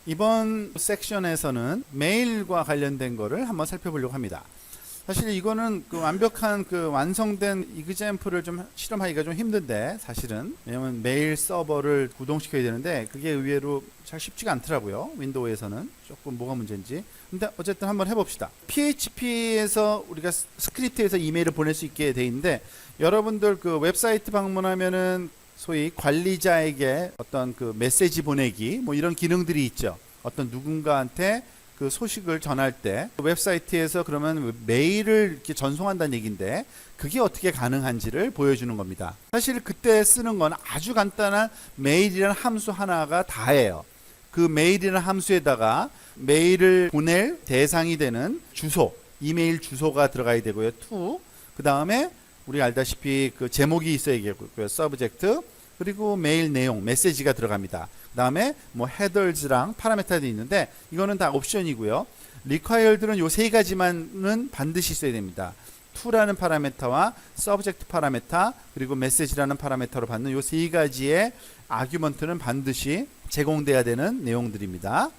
이번 섹션에서는 메일과 관련된 거를 한번 살펴보려고 합니다. 사실 이거는 완벽한 완성된 이그젬플을 좀 실험하기가 좀 힘든데, 사실은 왜냐면 메일 서버를 구동시켜야 되는데 그게 의외로 잘 쉽지가 않더라고요. 윈도우에서는 조금 뭐가 문제인지. 근데 어쨌든 한번 해봅시다. PHP에서 우리가 스크립트에서 이메일을 보낼 수 있게 돼 있는데, 여러분들 웹사이트 방문하면은 소위 관리자에게 어떤 메시지 보내기 뭐 이런 기능들이 있죠. 어떤 누군가한테 소식을 전할 때 웹사이트에서 그러면 메일을 이렇게 전송한다는 얘기인데, 그게 어떻게 가능한지를 보여주는 겁니다. 사실 그때 쓰는 건 아주 간단한 메일이라는 함수 하나가 다예요. 그 메일이라는 함수에다가 메일을 보낼 대상이 되는 주소, 이메일 주소가 들어가야 되고요. 그 다음에 우리가 알다시피 제목이 있어야겠고요. 서브젝트, 그리고 메일 내용, 메시지가 들어갑니다. 그 다음에 뭐 헤더즈랑 파라메타도 있는데 이거는 다 옵션이고요. required는 요 세 가지만은 반드시 있어야 됩니다. to라는 파라메타와 subject 파라메타, 그리고 message라는 파라메타로 받는 요 세 가지의 아규먼트는 반드시 제공돼야 되는 내용들입니다.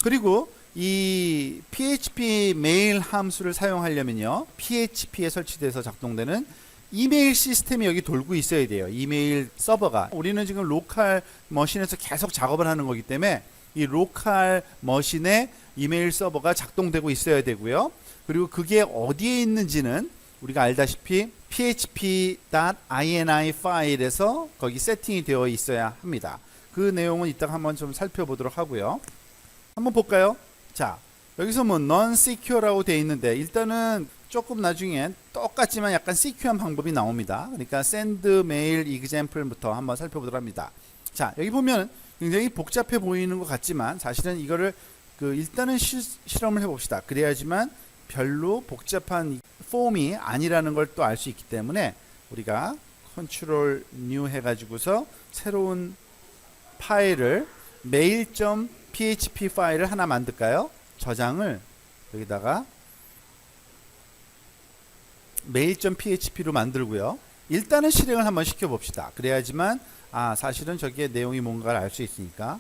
그리고 이 PHP 메일 함수를 사용하려면요, PHP에 설치돼서 작동되는 이메일 시스템이 여기 돌고 있어야 돼요. 이메일 서버가. 우리는 지금 로컬 머신에서 계속 작업을 하는 거기 때문에 이 로컬 머신에 이메일 서버가 작동되고 있어야 되고요. 그리고 그게 어디에 있는지는 우리가 알다시피 php.ini 파일에서 거기 세팅이 되어 있어야 합니다. 그 내용은 이따가 한번 좀 살펴보도록 하고요. 한번 볼까요? 자, 여기서 뭐 non-secure라고 되어 있는데, 일단은 조금 나중에 똑같지만 약간 secure한 방법이 나옵니다. 그러니까 send mail example부터 한번 살펴보도록 합니다. 자, 여기 보면 굉장히 복잡해 보이는 것 같지만 사실은 이거를 일단은 실험을 해봅시다. 그래야지만 별로 복잡한 폼이 아니라는 걸 또 알 수 있기 때문에 우리가 컨트롤 뉴 해가지고서 새로운 파일을 mail.php 파일을 하나 만들까요? 저장을 여기다가 mail.php로 만들고요. 일단은 실행을 한번 시켜봅시다. 그래야지만 사실은 저기에 내용이 뭔가를 알 수 있으니까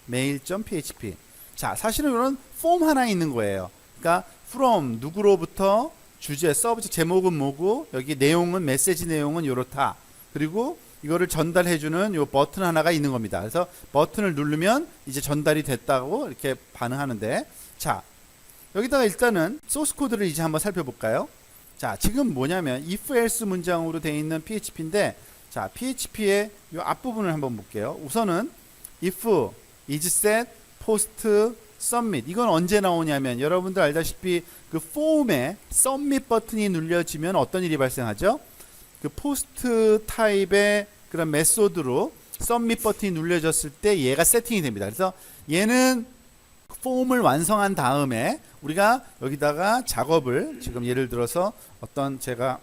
mail.php. 자, 사실은 이런 폼 하나 있는 거예요. 그러니까 from 누구로부터 주제 서브젝트 제목은 뭐고, 여기 내용은 메시지 내용은 이렇다. 그리고 이거를 전달해주는 요 버튼 하나가 있는 겁니다. 그래서 버튼을 누르면 이제 전달이 됐다고 이렇게 반응하는데, 자, 여기다가 일단은 소스 코드를 이제 한번 살펴볼까요? 자, 지금 뭐냐면 if else 문장으로 되어 있는 PHP인데, 자, PHP의 이 앞부분을 한번 볼게요. 우선은 if is set post submit, 이건 언제 나오냐면 여러분들 알다시피 폼에 submit 버튼이 눌려지면 어떤 일이 발생하죠? 포스트 타입의 그런 메소드로 submit 버튼이 눌려졌을 때 얘가 세팅이 됩니다. 그래서 얘는 폼을 완성한 다음에 우리가 여기다가 작업을, 지금 예를 들어서 어떤 제가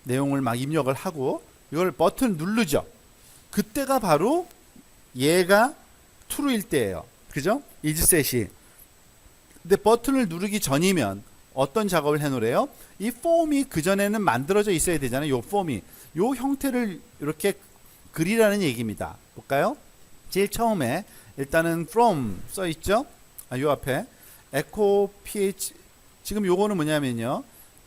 내용을 막 입력을 하고 이걸 버튼 누르죠. 그때가 바로 얘가 true일 때예요. 그죠? isset이. 근데 버튼을 누르기 전이면 어떤 작업을 해놓으래요? 이 폼이 그전에는 만들어져 있어야 되잖아요. 요 폼이. 요 형태를 이렇게 그리라는 얘기입니다. 볼까요? 제일 처음에 일단은 from 써있죠? 요 앞에 echo ph, 지금 요거는 뭐냐면요,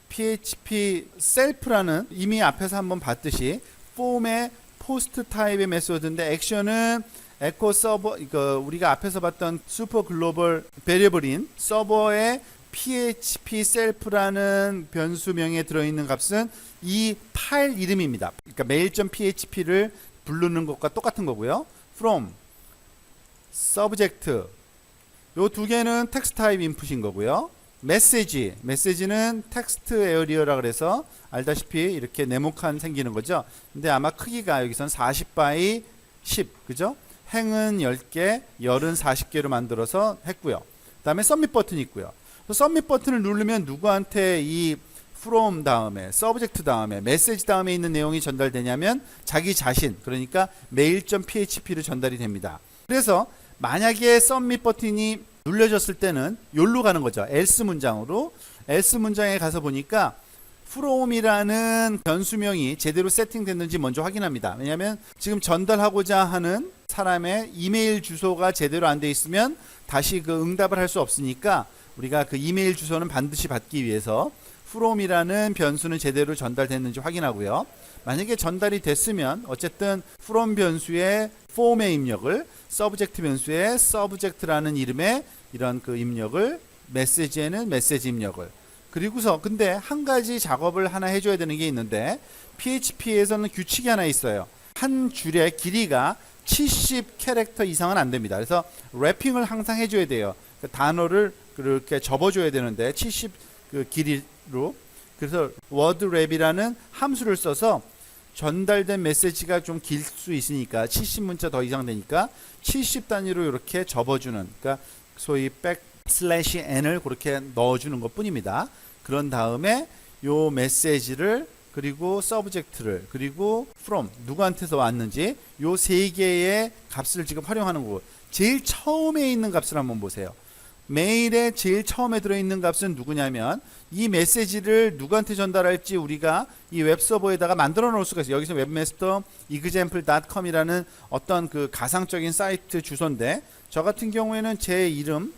php self라는 이미 앞에서 한번 봤듯이 폼의 포스트 타입의 메소드인데, 액션은 echo 서버, 우리가 앞에서 봤던 슈퍼 글로벌 베리어블인 서버의 php self라는 변수명에 들어있는 값은 이 파일 이름입니다. 그러니까 mail.php를 부르는 것과 똑같은 거고요. from, subject, 요 두 개는 텍스트 타입 인풋인 거고요. 메시지는 텍스트 에어리어라 그래서 알다시피 이렇게 네모칸 생기는 거죠. 근데 아마 크기가 여기선 40by 10, 그죠? 행은 10개, 열은 40개로 만들어서 했고요. 그 다음에 서밋 버튼이 있고요. 서밋 버튼을 누르면 누구한테 이 from 다음에 subject 다음에 메시지 다음에 있는 내용이 전달되냐면 자기 자신, 그러니까 mail.php로 전달이 됩니다. 그래서 만약에 submit 버튼이 눌려졌을 때는 여기로 가는 거죠. else 문장으로. else 문장에 가서 보니까 from이라는 변수명이 제대로 세팅됐는지 먼저 확인합니다. 왜냐하면 지금 전달하고자 하는 사람의 이메일 주소가 제대로 안 돼 있으면 다시 그 응답을 할 수 없으니까 우리가 그 이메일 주소는 반드시 받기 위해서 from이라는 변수는 제대로 전달됐는지 확인하고요. 만약에 전달이 됐으면 어쨌든 from 변수의 form의 입력을 subject 변수의 subject라는 이름의 이런 그 입력을 메시지에는 메시지 입력을 그리고서 근데 한 가지 작업을 하나 해줘야 되는 게 있는데 PHP에서는 규칙이 하나 있어요. 한 줄의 길이가 70 캐릭터 이상은 안 됩니다. 그래서 래핑을 항상 해줘야 돼요. 그 단어를 그렇게 접어줘야 되는데 70 그 길이로 그래서 word 랩이라는 함수를 써서 전달된 메시지가 좀 길 수 있으니까 70문자 더 이상 되니까 70 단위로 이렇게 접어주는 그러니까 소위 백슬래시 n을 그렇게 넣어주는 것 뿐입니다. 그런 다음에 요 메시지를 그리고 서브젝트를 그리고 from 누구한테서 왔는지 요 세 개의 값을 지금 활용하는 거고 제일 처음에 있는 값을 한번 보세요. 메일에 제일 처음에 들어있는 값은 누구냐면 이 메시지를 누구한테 전달할지 우리가 이 웹서버에다가 만들어 놓을 수가 있어요. 여기서 웹마스터 example.com이라는 어떤 그 가상적인 사이트 주소인데 저 같은 경우에는 제 이름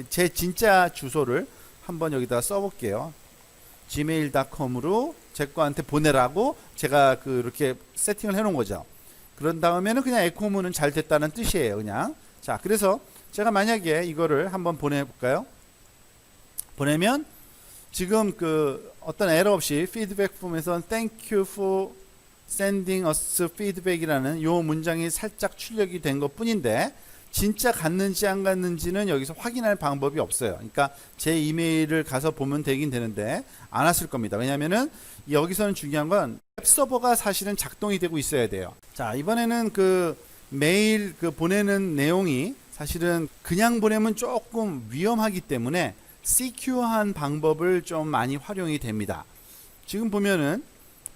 제 진짜 주소를 한번 여기다 써볼게요. gmail.com으로 제 거한테 보내라고 제가 그렇게 세팅을 해놓은 거죠. 그런 다음에는 그냥 에코문은 잘 됐다는 뜻이에요. 그냥 자 그래서 제가 만약에 이거를 한번 보내볼까요? 보내면 지금 그 어떤 에러 없이 피드백 폼에서 Thank you for sending us feedback이라는 요 문장이 살짝 출력이 된 것 뿐인데 진짜 갔는지 안 갔는지는 여기서 확인할 방법이 없어요. 그러니까 제 이메일을 가서 보면 되긴 되는데 안 왔을 겁니다. 왜냐면은 여기서는 중요한 건 웹서버가 사실은 작동이 되고 있어야 돼요. 자 이번에는 그 메일 그 보내는 내용이 사실은 그냥 보내면 조금 위험하기 때문에 시큐어한 방법을 좀 많이 활용이 됩니다. 지금 보면은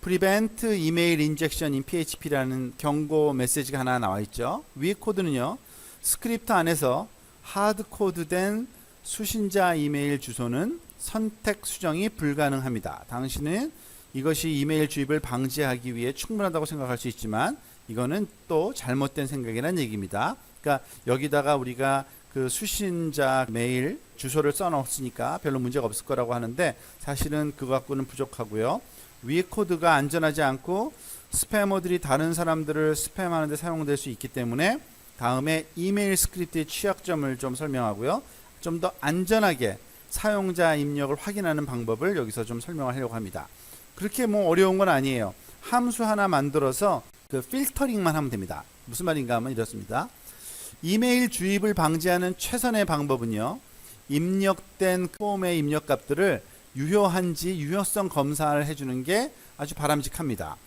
prevent email injection in PHP라는 경고 메시지가 하나 나와 있죠. 위에 코드는요. 스크립트 안에서 하드코드된 수신자 이메일 주소는 선택 수정이 불가능합니다. 당신은 이것이 이메일 주입을 방지하기 위해 충분하다고 생각할 수 있지만 이거는 또 잘못된 생각이라는 얘기입니다. 그러니까 여기다가 우리가 그 수신자 메일 주소를 써놓았으니까 별로 문제가 없을 거라고 하는데 사실은 그거 갖고는 부족하고요. 위에 코드가 안전하지 않고 스패머들이 다른 사람들을 스팸하는 데 사용될 수 있기 때문에 다음에 이메일 스크립트의 취약점을 좀 설명하고요. 좀 더 안전하게 사용자 입력을 확인하는 방법을 여기서 좀 설명을 하려고 합니다. 그렇게 뭐 어려운 건 아니에요. 함수 하나 만들어서 그 필터링만 하면 됩니다. 무슨 말인가 하면 이렇습니다. 이메일 주입을 방지하는 최선의 방법은요. 입력된 폼의 입력값들을 유효한지 유효성 검사를 해주는 게 아주 바람직합니다.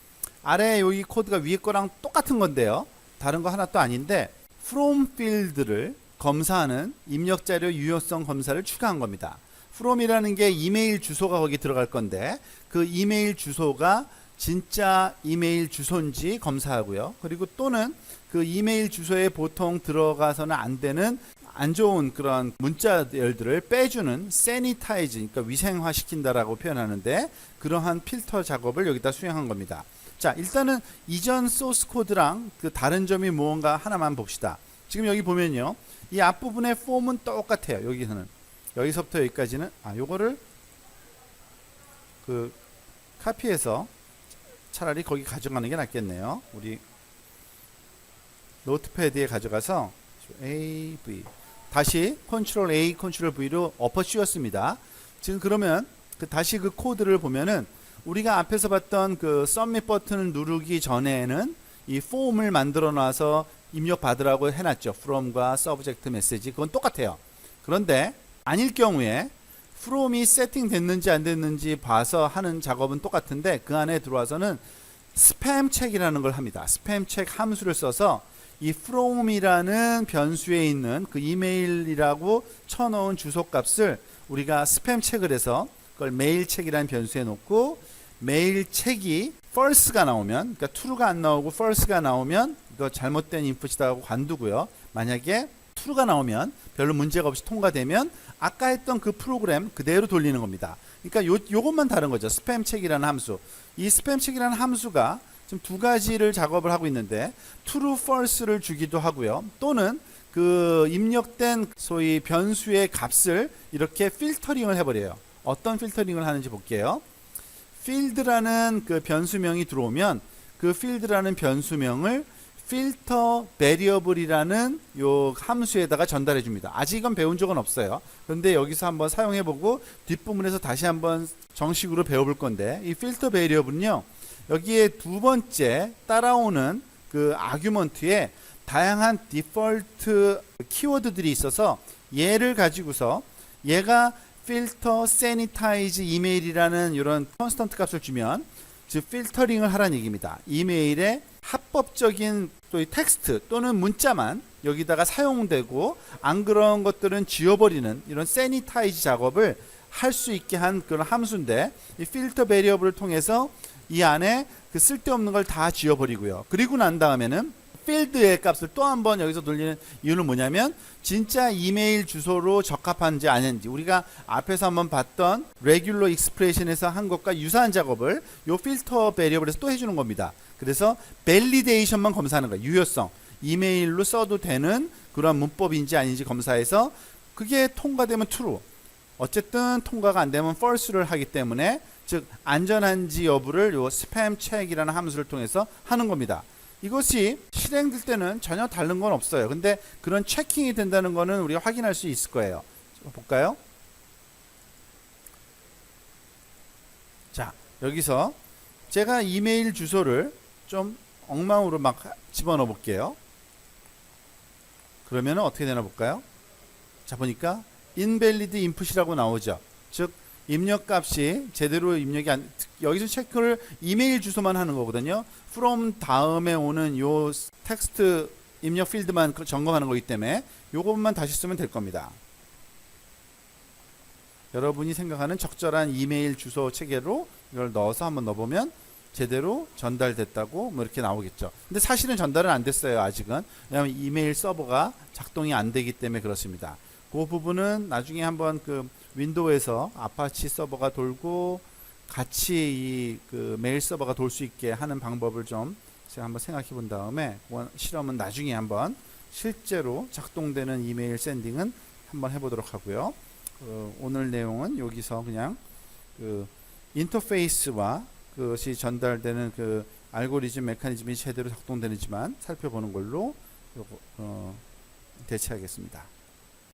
아래 여기 코드가 위에 거랑 똑같은 건데요. 다른 거 하나 또 아닌데 from 필드를 검사하는 입력 자료 유효성 검사를 추가한 겁니다. from이라는 게 이메일 주소가 거기 들어갈 건데 그 이메일 주소가 진짜 이메일 주소인지 검사하고요. 그리고 또는 그 이메일 주소에 보통 들어가서는 안 되는 안 좋은 그런 문자열들을 빼주는 세니타이즈, 그러니까 위생화 시킨다라고 표현하는데 그러한 필터 작업을 여기다 수행한 겁니다. 자, 일단은 이전 소스 코드랑 그 다른 점이 무언가 하나만 봅시다. 지금 여기 보면요. 이 앞부분의 폼은 똑같아요. 여기서는. 여기서부터 여기까지는 요거를 그 카피해서 차라리 거기 가져가는 게 낫겠네요. 우리 노트패드에 가져가서 A, V 다시 컨트롤 A, 컨트롤 V로 엎어 씌웠습니다. 지금 그러면 다시 그 코드를 보면은 우리가 앞에서 봤던 그 서밋 버튼을 누르기 전에는 이 폼을 만들어 놔서 입력 받으라고 해놨죠. from과 subject 메시지 그건 똑같아요. 그런데 아닐 경우에 from이 세팅됐는지 안 됐는지 봐서 하는 작업은 똑같은데 그 안에 들어와서는 스팸 체크라는 걸 합니다. 스팸 체크 함수를 써서 이 from이라는 변수에 있는 그 이메일이라고 쳐놓은 주소 값을 우리가 스팸 체크를 해서 그걸 메일 체크라는 변수에 놓고 메일 체크이 false가 나오면 그러니까 true가 안 나오고 false가 나오면 이거 잘못된 인풋이다 하고 관두고요. 만약에 true가 나오면 별로 문제가 없이 통과되면 아까 했던 그 프로그램 그대로 돌리는 겁니다. 그러니까 요것만 다른 거죠. 스팸 체크라는 함수. 이 스팸 체크라는 함수가 지금 두 가지를 작업을 하고 있는데 true, false를 주기도 하고요. 또는 그 입력된 소위 변수의 값을 이렇게 필터링을 해버려요. 어떤 필터링을 하는지 볼게요. field라는 그 변수명이 들어오면 그 field라는 변수명을 filter variable이라는 요 함수에다가 전달해 줍니다. 아직은 배운 적은 없어요. 그런데 여기서 한번 사용해 보고 뒷부분에서 다시 한번 정식으로 배워볼 건데, 이 filter variable은요, 여기에 두 번째 따라오는 그 아규먼트에 다양한 디폴트 키워드들이 있어서 얘를 가지고서 얘가 filter sanitize 이메일이라는 이런 컨스턴트 값을 주면 즉 필터링을 하라는 얘기입니다. 이메일에 합법적인 또 텍스트 또는 문자만 여기다가 사용되고 안 그런 것들은 지워버리는 이런 sanitize 작업을 할 수 있게 한 그런 함수인데, 이 필터 베리어블을 통해서 이 안에 그 쓸데없는 걸 다 지워버리고요. 그리고 난 다음에는 필드의 값을 또 한번 여기서 돌리는 이유는 뭐냐면 진짜 이메일 주소로 적합한지 아닌지, 우리가 앞에서 한번 봤던 레귤러 익스프레션에서 한 것과 유사한 작업을 요 필터 베리어블에서 또 해주는 겁니다. 그래서 밸리데이션만 검사하는 거예요. 유효성, 이메일로 써도 되는 그런 문법인지 아닌지 검사해서 그게 통과되면 true, 어쨌든 통과가 안 되면 false를 하기 때문에, 즉 안전한지 여부를 요 스팸 체크라는 함수를 통해서 하는 겁니다. 이것이 실행될 때는 전혀 다른 건 없어요. 근데 그런 체킹이 된다는 거는 우리가 확인할 수 있을 거예요. 볼까요? 자, 여기서 제가 이메일 주소를 좀 엉망으로 막 집어넣어 볼게요. 그러면 어떻게 되나 볼까요? 자, 보니까 invalid input이라고 나오죠. 즉 입력값이 제대로 입력이 안, 여기서 체크를 이메일 주소만 하는 거거든요. from 다음에 오는 요 텍스트 입력 필드만 점검하는 거기 때문에 요것만 다시 쓰면 될 겁니다. 여러분이 생각하는 적절한 이메일 주소 체계로 이걸 넣어서 한번 넣어보면 제대로 전달됐다고 뭐 이렇게 나오겠죠. 근데 사실은 전달은 안 됐어요. 아직은. 왜냐하면 이메일 서버가 작동이 안 되기 때문에 그렇습니다. 그 부분은 나중에 한번 그 윈도우에서 아파치 서버가 돌고 같이 이 그 메일 서버가 돌 수 있게 하는 방법을 좀 제가 한번 생각해 본 다음에 실험은 나중에 한번 실제로 작동되는 이메일 샌딩은 한번 해보도록 하고요. 오늘 내용은 여기서 그냥 그 인터페이스와 그것이 전달되는 그 알고리즘 메커니즘이 제대로 작동되는지만 살펴보는 걸로 대체하겠습니다.